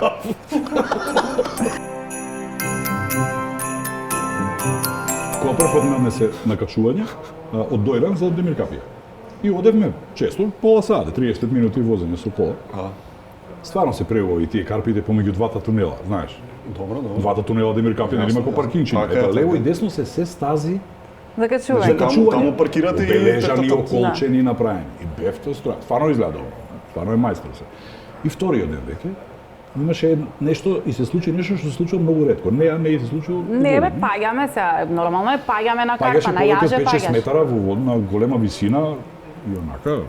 Кога прв пат имаме се накачување, од Дојран за Демиркапија. И одевме често, пола саат, 30 минути возење со кола. Стварно се преува и тие карпите помеѓу двата тунела, знаеш. Добро. Двата тунела Демиркапија, нема како паркинчиња. Ета лево и десно се стази за качување. Таму паркирате и бележани, околчени и направени. И бевте строја. Стварно изгледа добро. Стварно е мајстор се. И вториот ден веќе имаше нешто и се случи нешто што се случува многу ретко. Не се случува. Не бе, паѓаме се, нормално е паѓаме на карпа, на јаже паѓаш. 5-6 паѓаш. метара во водна голема висина и онака.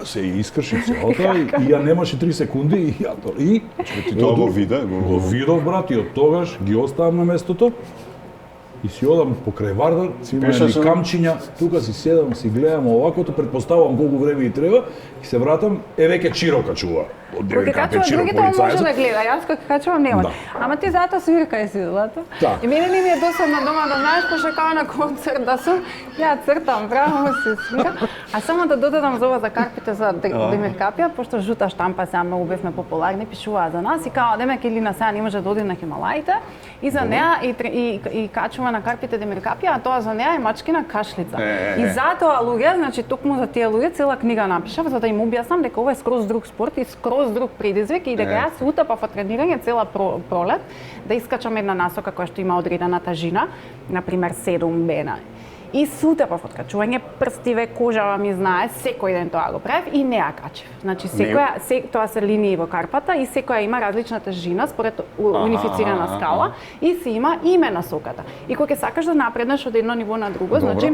се искрши целата и ја немаше 3 секунди и ја и Тоа го виде, го видов брат и од тогаш ги оставам на местото. И си одам покрај Вардар, си имам Пешачам. камчиња, тука си седам, си гледам овакото, предпоставувам колку време и треба и се вратам, веќе Чиро качува. Од Кога девојката качува Чиро другите, он може полицајецот. да гледа, јас кога качувам нема. Да. Ама ти затоа свиркај си, злато. Да. И мене не ми е досадно дома да знаеш, пошто као на концерт да сум, ја цртам, браво се свира. А само да додадам за ова за карпите за Демир Капија, пошто жута штампа сега многу бевме популарни, пишуваа за нас и као демек Илина сега не може да оди на Хималаите и за неа и качува на карпите Демир Капија, а тоа за неа е мачкина кашлица. И затоа луѓе, значи токму за тие луѓе цела книга напишав за да им објаснам дека ова е скроз друг спорт и скроз друг предизвик и дека јас утапав од тренирање цела пролет да искачам една насока која што има одредена тажина, на пример 7 бена. И сутапав од качување, прстиве, кожава ми знае, секој ден тоа го правев и не ја качев. Значи тоа се линии во карпата и секоја има различна тежина според унифицирана скала и си има име на соката. И кога ќе сакаш да напреднеш од едно ниво на друго, значи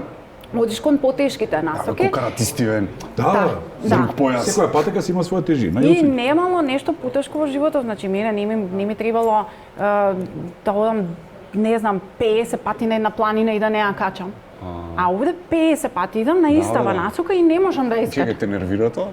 одиш кон потешките насоки. Како каратистивен. Да. Друг појас. Секоја патека си има своја тежина. И немало нешто потешко во животот, значи мене не ми требало да одам, не знам, 50 пати на една планина и да не ја качам. А овде 50 пати идам на истава насока и не можам да искачам. Чекај, те нервира тоа?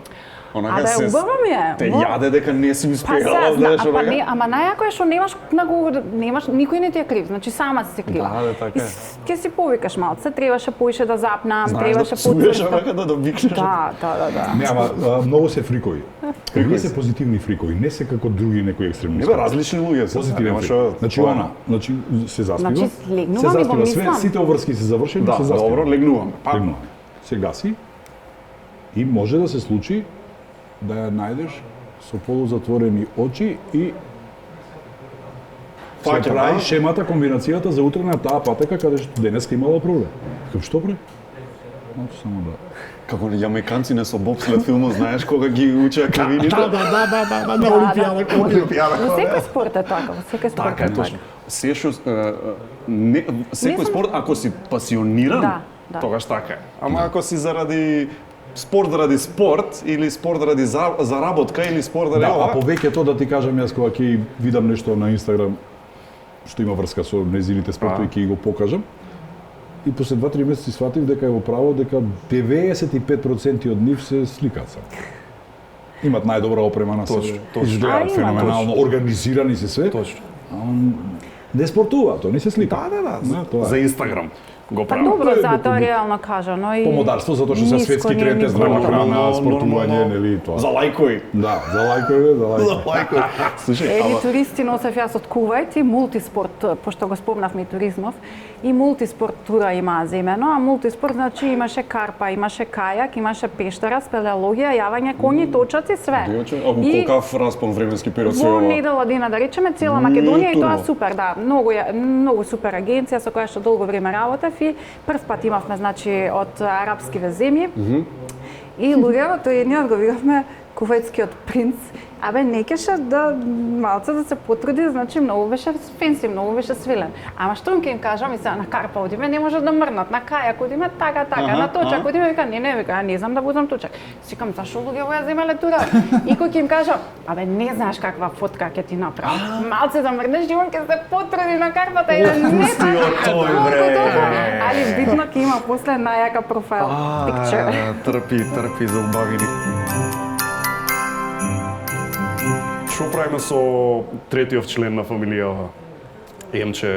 Абе, убаво ми е. Те јаде дека не си успеала, знаеш, знаеш, не, ама најако е што немаш никој не ти е крив, значи сама си се крива. Да, така И е. ќе си повикаш малце, требаше поише да запнам, Знаеш требаше да псуеш, потврста. вака да викнеш. Да. Не, ама многу се фрикови. Вие се позитивни фрикови, не се како други некои екстремни. Не бе, различни луѓе се. Позитивен Нема фрик. што- Значи она, значи се заспива. Значи, легнувам и го мислам. Сите обврски се завршени, Да, се заспива. добро, легнувам. Легнувам. Се гаси и може да се случи да ја најдеш со полузатворени очи и се Фаќа, прави да. шемата, комбинацијата за утре на таа патека каде што денеска имала проблем. Викам, што бре? Значи само да. Како јамајканци со бобслед филмот, знаеш кога ги учеа кривините? Да, на Олимпијада. Во секој спорт е така, во секој спорт Така е е, точно. Секој спорт, ако си пасиониран, Да. тогаш така е. Ама ако си заради спорт или спорт ради заработка или спорт ради Да, а ова, повеќето да ти кажам јас кога ќе видам нешто на Инстаграм што има врска со незините спортови ќе го покажам. И после 2-3 месеци сватив дека е во право дека 95% од нив се сликаца. Имат најдобра опрема на себе. Изгледаат феноменално, организирани се све. Точно. Не спортуваат, они се сликаат. Да, тоа е. за Инстаграм го Па прават. добро, затоа реално кажано и Помодарство, затоа што се ниско светски ни е тренте, ниско. здрава храна, Нормално, спортување, нормално. нели тоа. За лајкови. Да, за лајкови, за лајкови. Лајкови. Слушај, Ели ама туристи носев јас од Кувајт и мултиспорт, пошто го спомнавме и туризмов, и мултиспорт тура имаа земено, а мултиспорт значи имаше карпа, имаше кајак, имаше пештера, спелеологија, јавање коњи, точаци, све. Девојче, а во колкав распон временски период се Во ова? недела дена, да речеме, цела Македонија и тоа турбо. супер, да. Многу супер агенција со која што долго време работев и прв пат имавме, значи, од арапскиве земји. И луѓето, едниот го викавме кувајтскиот принц. Абе, не кеше да малце да се потруди, значи многу беше фенси, многу беше свилен. Ама што ќе им кажам и сега на карпа одиме, не може да мрнат, на кајак одиме така, на точак одиме, вика, не, вика, не знам да будам точак. Сикам, зашо луѓе во ја земеле тура? И кој ќе им кажам, абе, не знаеш каква фотка ќе ти направам. Малце да мрнеш, и он ќе се потруди на карпата и да не тој, бре. Али битно ќе има после најака профайл picture. Трпи за убавини. Што правиме со третиот член на фамилијава? Емче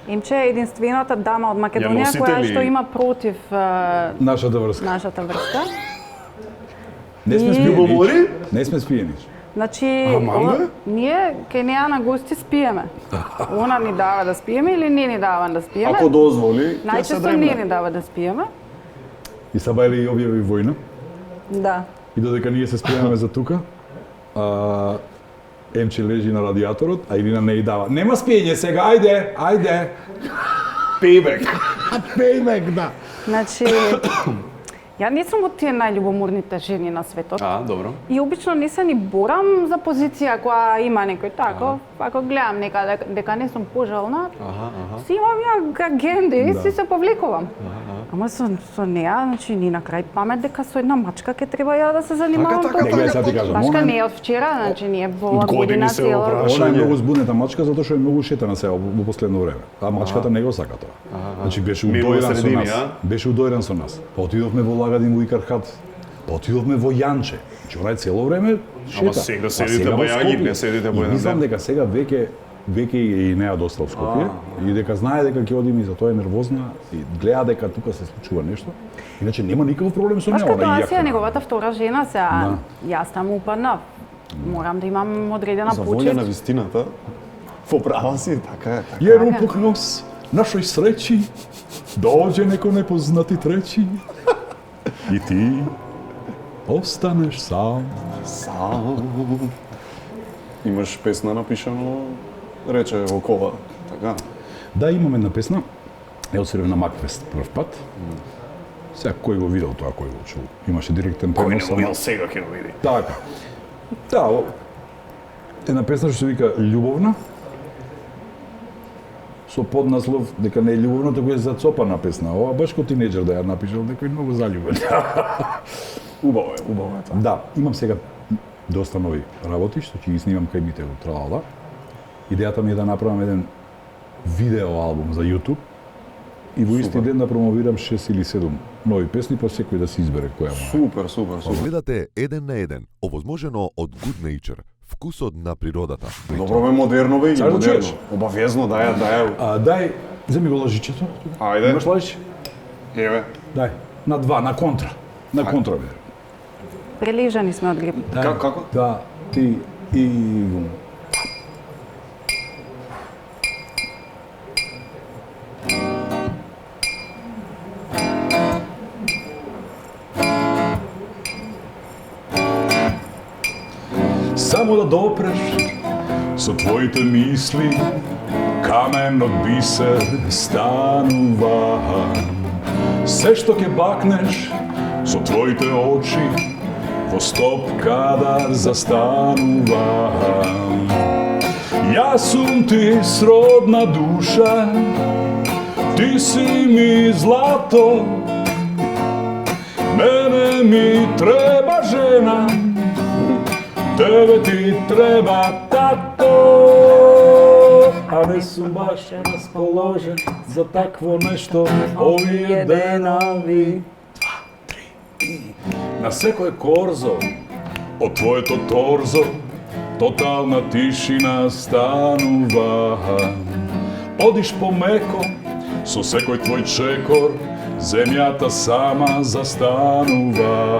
Емче е единствената дама од Македонија Ја која носите ли? што има против Нашата врска. нашата врска. Не сме И- спиени. Не сме спиени. Значи, Аманде? ние кај неа на гости спиеме. Она ни дава да спиеме или не ни дава да спиеме. Ако дозволи, ќе се Најчесто не дремне. ни дава да спиеме. И Сабајли објави војна. Да. И додека ние се спремаме за тука, Емче лежи на радиаторот, а Ирина не ја дава. Нема спиење сега, ајде. Payback. Пејмек, да. Значи, ја не сум од тие најљубоморните жени на светот. Добро. И обично не се ни борам за позиција која има некој тако. Ако гледам дека не сум пожелна, си имам ја агенди и си се повлекувам. Ама со неа, значи ни на крај памет дека со една мачка ќе треба ја да се занимавам Така, сега ти кажам, Башка она не е од вчера, значи ние во Од години година се цела. опрашање. Она е многу збунета мачка затоа што е многу шетана сега во последно време. А мачката не го сака тоа. Значи беше Минува удоиран со средини, нас. а? Беше удоиран со нас. Па отидовме во Лагадин во Икархат. Па отидовме во Јанче. Значи она е цело време шета. Ама сега А седите во во Јагин, Скопје. не седите во И еден мислам ден. дека сега веќе и неа доста во Скопје и дека знае дека ќе одиме и затоа е нервозна и гледа дека тука се случува нешто. Иначе нема никаков проблем со Баш неа. като Она аз ја неговата втора жена се, Да. јас таму упаднав. Морам да имам одредена За волја почест. на вистината, во права си, така е. Јер упак нос нашој среќи, доđe неко непознати тречи и ти останеш сам. Сам. Имаш песна напишано, рече во кола, така? Да, имам една песна. Ево се на Макфест прв пат. Сега кој го видел тоа, кој го чул? Имаше директен Кој не пренос. го видел, сега ќе го види. Така. Да, една песна што се вика Љубовна. Со поднаслов дека не е љубовна, туку е зацопана песна. Ова баш ко тинеџер да ја напишал, некој многу заљубен. Убаво е тоа. Да, имам сега доста нови работи што ќе ги снимам кај Мите во Тралала. Идејата ми е да направам еден видео албум за YouTube и во исти ден да промовирам 6 или 7 нови песни, па секој да си избере која му е. Супер, супер, супер. Гледате еден на еден, овозможено од Good Nature, вкусот на природата. Добро бе, модерно бе, и Сакаш да модерно. чуеш? Обавезно, дај. Дај, земи го лажичето. Ајде. Имаш лажиче? Еве. Дај, на 2, на контра. На контра бе. Прелижани сме од грип. Како? Да, ти и... Само да допреш со твоите мисли, камен од бисер станува. Се што ќе бакнеш со твоите очи, во стопка да застанува. Јас сум ти сродна душа, ти си ми злато, мене ми треба жена, тебе ти треба тато, а не сум баш расположен за такво нешто овие денови. На секој корзо од твоето торзо тотална тишина станува. Одиш помеко со секој твој чекор, земјата сама застанува.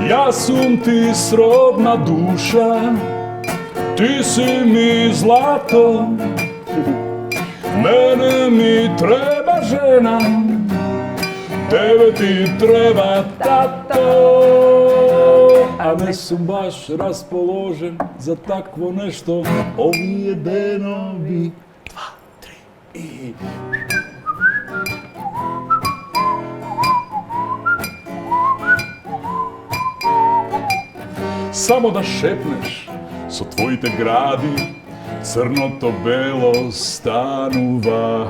Јас сум ти сродна душа, ти си ми злато, мене ми треба жена, тебе ти треба тато, а не сум баш расположен за такво нешто овие денови. 2, 3 и... Само да шепнеш со твоите гради, црното бело станува.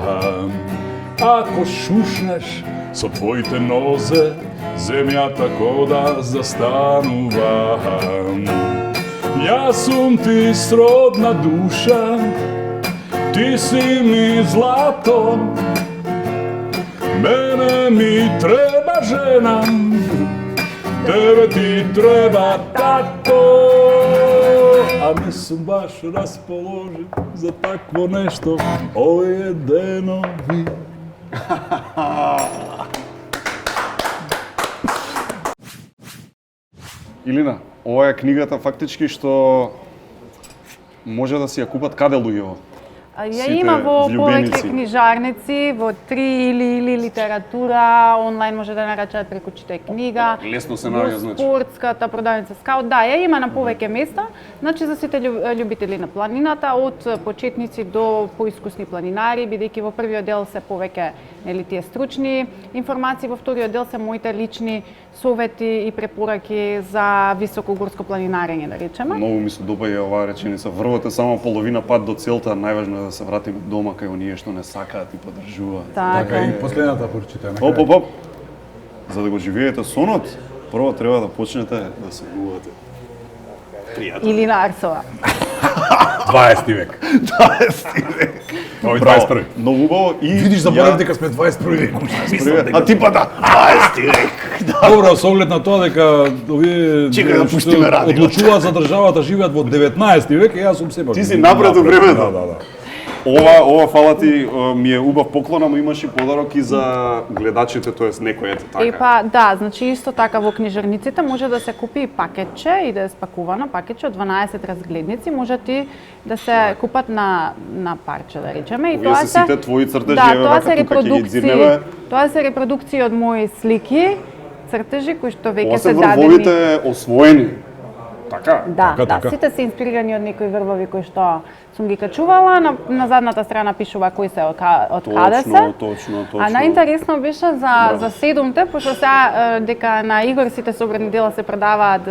Ако шушнеш со твоите нозе, земјата кода застанува. Јас сум ти сродна душа, ти си ми злато, мене ми треба жена, тебе ти треба тато, а не сум баш расположен за такво нешто овие денови. Илина, ова е книгата фактички што може да си ја купат каде луѓето? Ја Сите има во повеќе влюбеници. книжарници, во 3 или литература, онлайн може да нарачаат преку Читай книга. Лесно се наоѓа, Во значи. спортската продавница Скаут, да, ја има на повеќе места. Значи за сите љубители на планината, од почетници до поискусни планинари, бидејќи во првиот дел се повеќе нели тие стручни информации, во вториот дел се моите лични совети и препораки за високогорско планинарење, да речеме. Многу ми се допаѓа оваа реченица. Врвот е само половина пат до целта, најважно е да се вратим дома кај оние што не сакаат и поддржуваат. Така и последната прочитаме. Оп. За да го живеете сонот, прво треба да почнете да се гувате. Пријатно. Или на Арсова. 20 век. 20 век. Овој 21. Многу убаво и Видиш, заборав дека сме 21 век. А ти па да, 20 век. Добро, со оглед на тоа дека овие Чекај да пуштиме радио. одлучуваат за државата живеат во 19 век, јас сум сепак. Ти си напред во времето. Да. Ова фала ти ми е убав поклон, ама имаш и подарок и за гледачите, тоест некој ете така. Епа, да, значи исто така во книжарниците може да се купи пакетче и да е спакувано пакетче од 12 разгледници, може ти да се купат на парче, да речеме. И Овие се сите твои цртежи, да, еве тоа вака се тука ќе ги дзирнеме. Тоа се репродукции од мои слики, цртежи кои што веќе Ова се се дадени. врвовите освоени. Така? Да, сите се инспирирани од некои врвови кои што сум ги качувала, на задната страна пишува кои се од каде се. Точно. А најинтересно беше за седумте, пошто сега дека на Игор сите собрани дела се предаваат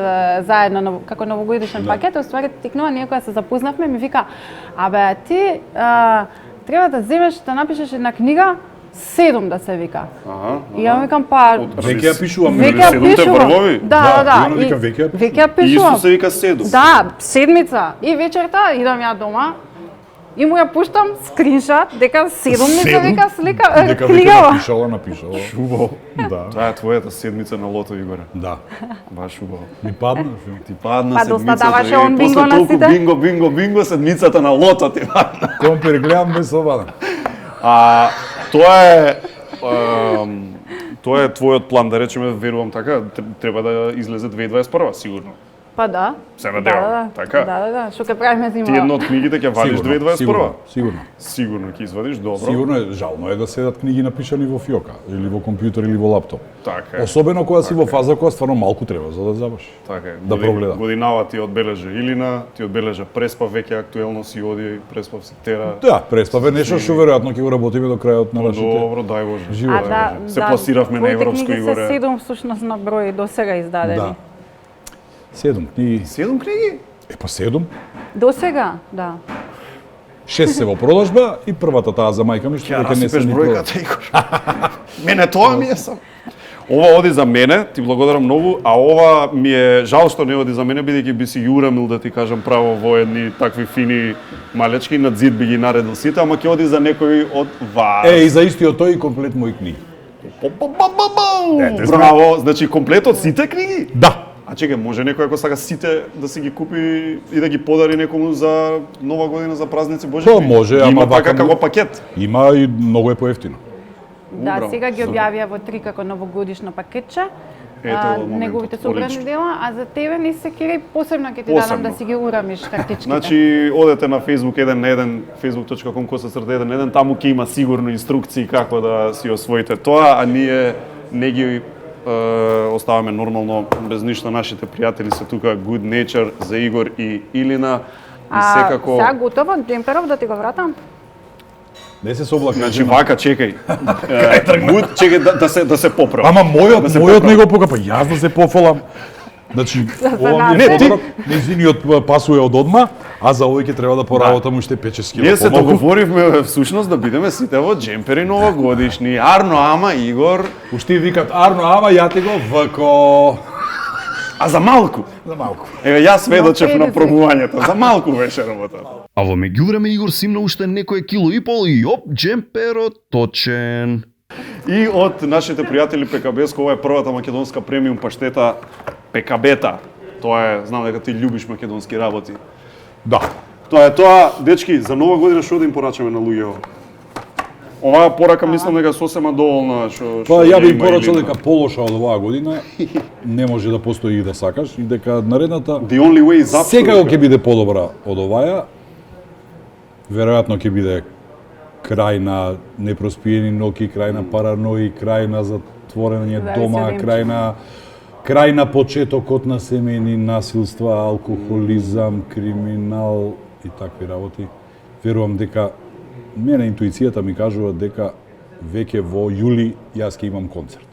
заедно како новогодишен пакет, уствари тикнува некоја се запознавме, ми вика: "Абе, ти треба да земеш да напишеш една книга, 7 да се вика." И ја викам, па веќе ја пишувам. Веќе ја пишувам. Да. И вика веќе ја пишувам. Исто се вика 7. Да, седмица. И вечерта идам ја дома и му ја пуштам скриншот дека 7 ми се вика слика дека книгава. напишала. Убаво. Да. Тоа е твојата седмица на лото, Игоре. Да. Баш убаво. Ми падна. Ти падна Па седмицата. доста даваше он бинго После на толку сите. бинго, седмицата на лото ти падна. Компир гледам без слобода. Тоа е твојот план, да речеме, верувам така, треба да излезе 2021 сигурно. Па да. Се надевам, така? Да. Што ќе правиме зима? Ти една од книгите ќе вадиш 2021? Сигурно. Сигурно ќе извадиш, добро. Сигурно е, жално е да седат книги напишани во фиока, или во компјутер, или во лаптоп. Така е. Особено кога си во фаза која стварно малку треба за да заврши. Така е. Да прогледа. Годинава ти одбележа Илина, ти одбележа Преспав, веќе актуелно си оди, Преспав си тера. Да, Преспав е нешто што веројатно ќе го работиме до крајот на нашите. Добро, дај Боже. Живот. Се пласиравме на европско, Твоите Игоре. книги се 7 всушност на број до сега издадени. Да. 7 книги. 7 книги? Па 7. До сега, да. 6 се во продажба и првата таа за мајка ми што Ќе дека не се расипеш ни бројката, Игор. Мене тоа ми е сам. Ова оди за мене, ти благодарам многу, а ова ми е жал што не оди за мене, бидејќи би си ги урамил, да ти кажам право, во едни такви фини малечки, на зид би ги наредил сите, ама ќе оди за некој од вас. и за истиот тој комплет мои книги. Браво, значи комплет од сите книги? Да. А чекај, може некој ако сака сите да си ги купи и да ги подари некому за нова година, за празници Божи? Тоа може, ама има така вака како пакет. Има и многу е поевтино. Да, Убраво. сега ги објавија во 3 како новогодишно пакетче. Ето, од моментот, неговите собрани одлично. дела, а за тебе не се кери посебно ќе ти дадам да си ги урамиш картичките. Значи, одете на Facebook 1 на 1, facebook.com/1 таму ќе има сигурно инструкции како да си освоите тоа, а ние не ги оставаме нормално без ништо. Нашите пријатели се тука Good Nature за Игор и Илина. И секако... Сега готово, джемперов да ти го вратам? Не се соблака. Значи вака, чекај. Чекај да се поправам. Ама мојот, Да се мојот поправам. не го покапа, јас да се пофалам. Значи, ова ми е подарок, незиниот пасуе од одма, а за овој ќе треба да поработам уште 5-6 кило. Ние се помалку. договоривме всушност да бидеме сите во джемпери новогодишни. Арно, ама Игор. Уште викат Арно, ама ја ти го ВК. А за малку? За малку. Еве јас сведочев на пробувањето. За малку беше работа. А во меѓувреме Игор симна уште некое кило и пол и оп, джемперот точен. И од нашите пријатели ПКБ-ско, ова е првата македонска премиум паштета ПКБ-та. Тоа е, знам дека ти љубиш македонски работи. Да. Тоа е тоа, дечки, за нова година што да им порачаме на луѓето? Оваа порака мислам дека сосема доволна што Па ја би има порачал Илина. дека полоша од оваа година не може да постои и да сакаш и дека наредната The only way is up. секако ќе биде подобра од оваја. Веројатно ќе биде крај на непроспиени ноќи, крај на паранои, крај на затворење дома, крај на почетокот на семејни насилства, алкохолизам, криминал и такви работи. Верувам дека мене интуицијата ми кажува дека веќе во јули јас ќе имам концерт.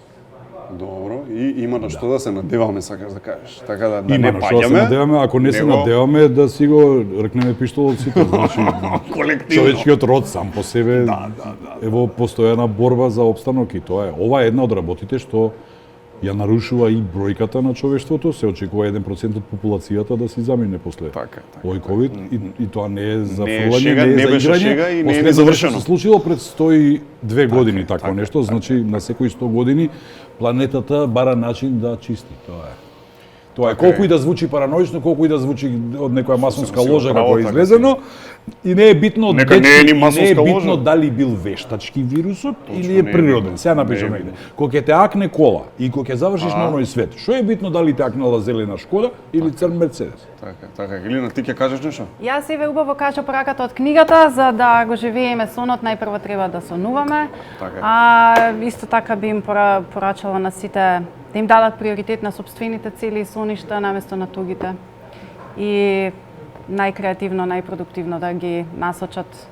Добро, и има на што да се надеваме, сакаш да кажеш. Така да не Има на што да се паѓаме. надеваме, ако не се надеваме да си го ркнеме пиштолот сите, значи човечкиот род сам по себе е во постојана борба за опстанок и тоа е. Ова е една од работите што ја нарушува и бројката на човештвото, се очекува 1% од популацијата да си замине после овој ковид и тоа не е за фрлање, не е за играње. Не е завршено. Се случило пред 102 години такво нешто, значи на секои 100 години планетата бара начин да чисти, тоа е. Тоа е колку и да звучи параноично, колку и да звучи од некоја масонска ложа како е излезено, и не е битно не е ни масонска битно ложа. дали бил вештачки вирусот или е природен. Сега напишам негде. Кога ќе те акне кола и кога ќе завршиш на оној свет, што е битно дали те акнала зелена Шкода или црн Мерцедес? Така, Елина, ти ќе кажеш нешто? Јас еве убаво кажа пораката од книгата, за да го живееме сонот, најпрво треба да сонуваме. А исто така би им порачала на сите да им дадат приоритет на сопствените цели и соништа наместо на тугите. И најкреативно, најпродуктивно да ги насочат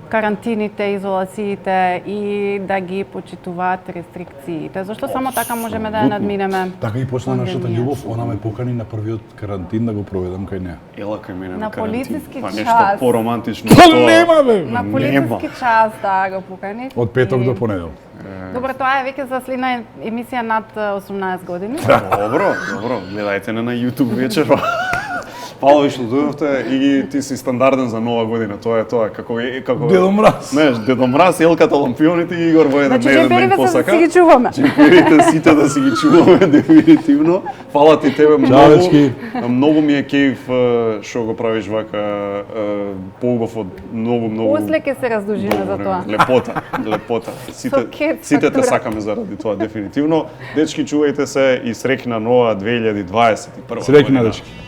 карантините, изолациите и да ги почитуваат рестрикциите. Зашто само така можеме да ја надминеме. Така и почна нашата љубов, она ме покани на првиот карантин да го проведам кај неа. Ела кај мене на полициски час. Нешто поромантично. Нема бе. На полициски час да го покани. Од петок до понеделник. Добро, тоа е веќе за следна емисија над 18 години. Добро, гледајте на YouTube вечерва. Павле, што дојдовте и ти си стандарден за нова година. Тоа е тоа, како Дедо Мраз. Не, Дедо Мраз, Елката, лампионите и Игор во еден ден посака. Значи, си ги чуваме. Джемперите сите да си ги чуваме, дефинитивно. Фала ти тебе многу. Многу ми е кејф што го правиш вака поубав од многу. После ќе се раздужиме за тоа. Лепота. Сите те сакаме заради тоа, дефинитивно. Дечки, чувајте се и среќна нова 2021. Среќна, дечки.